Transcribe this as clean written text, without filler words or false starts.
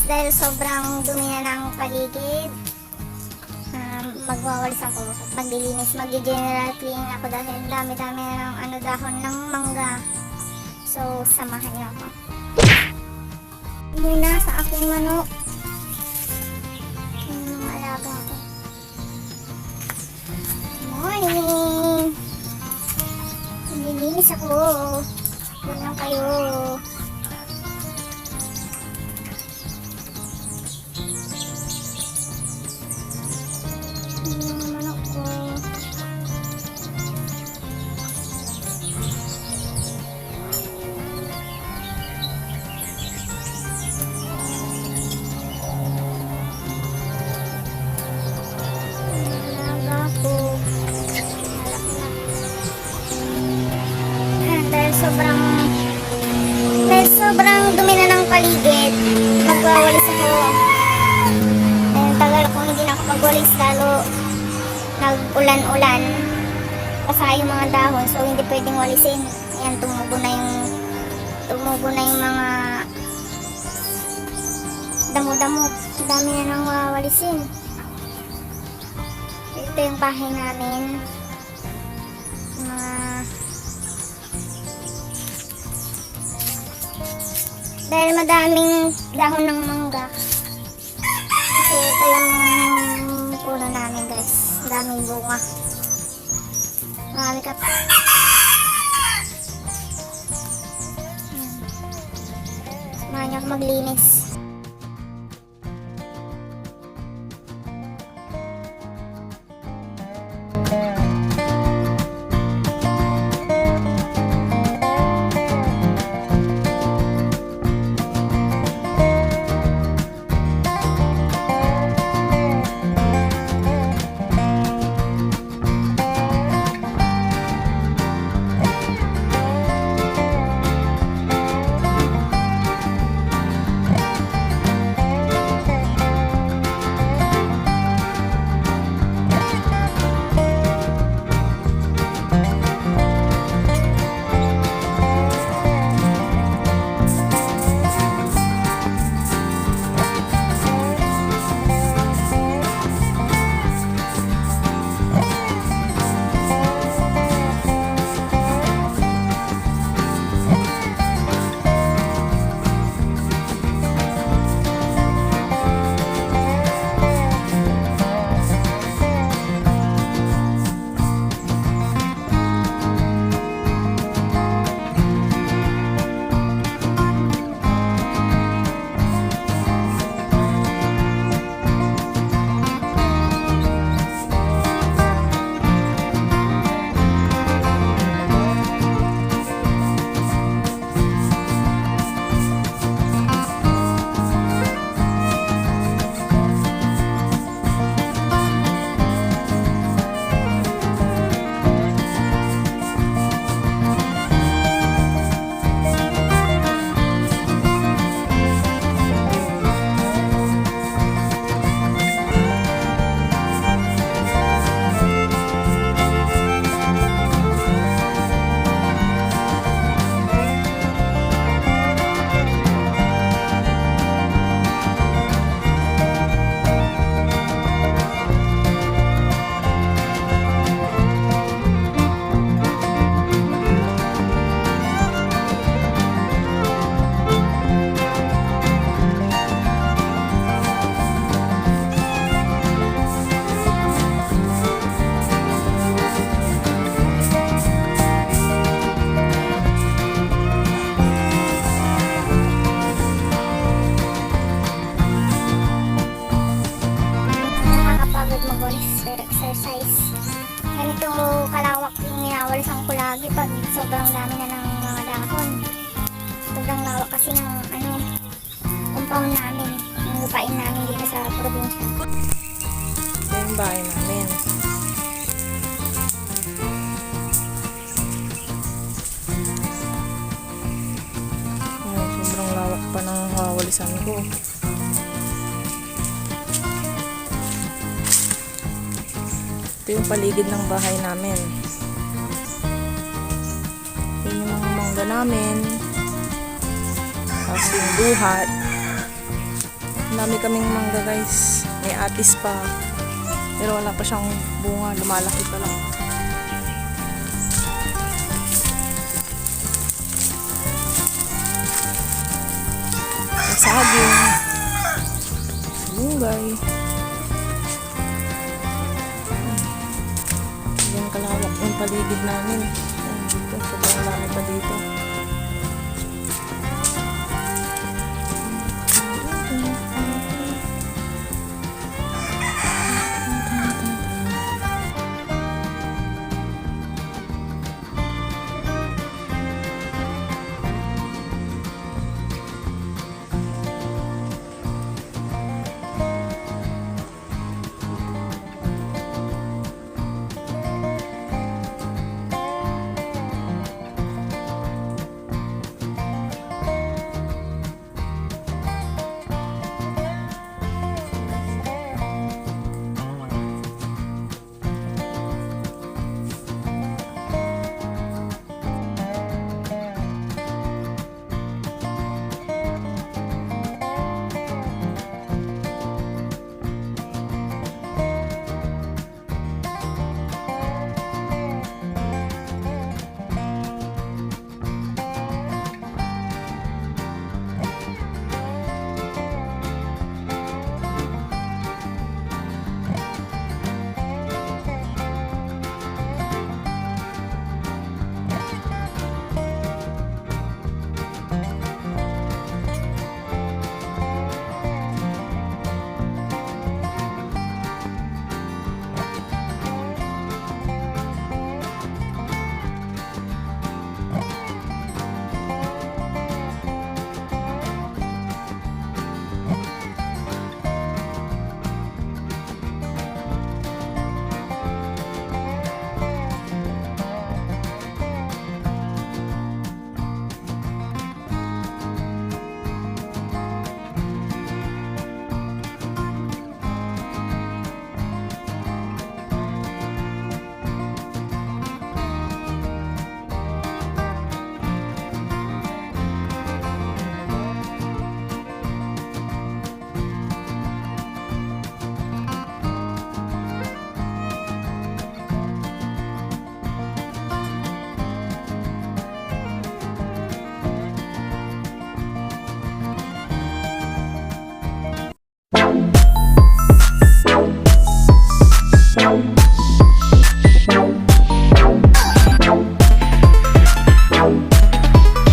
Dahil sobrang dumi na ng paligid, magwawalis ako, maglilinis, mag-general cleaning ako dahil dami-dami na ng dahon ng mangga. So, samahan niyo ako. Muna sa aking manok. Yung mga alaga ko. Morning! Maglilinis ako. Doon lang kayo. Sobrang dumi na ng paligid, magwawalis ako. Dahil tagal akong hindi nakapagwalis, lalo nag-ulan-ulan, basa yung mga dahon, so hindi pwedeng walisin. Ayan, tumubo na yung mga damo-damo, dami na nang wawalisin. Ito yung bahay namin, dahil madaming dahon ng mangga. Kasi ito yung puno namin, guys. Daming bunga. Marami ka. Samahan niyo ako maglinis. Exercise. Ganito kalawak yung minawalisan ko lagi pag sobrang dami na ng mga dahon. Sobrang lawak kasi ng compound namin, yung lupain namin dito sa probinsya. Ito yung bahay namin. Sobrang lawak pa ng wawalisan ko. Ito yung paligid ng bahay namin. Yun yung mga mangga namin. Tapos yung buhat. Ang dami kaming mangga guys. May atis pa. Pero wala pa siyang bunga. Lumalaki pa lang. May saging. Malunggay. Yan kalawak yung paligid namin. Ayan, dito. Sobrang dami pa dito.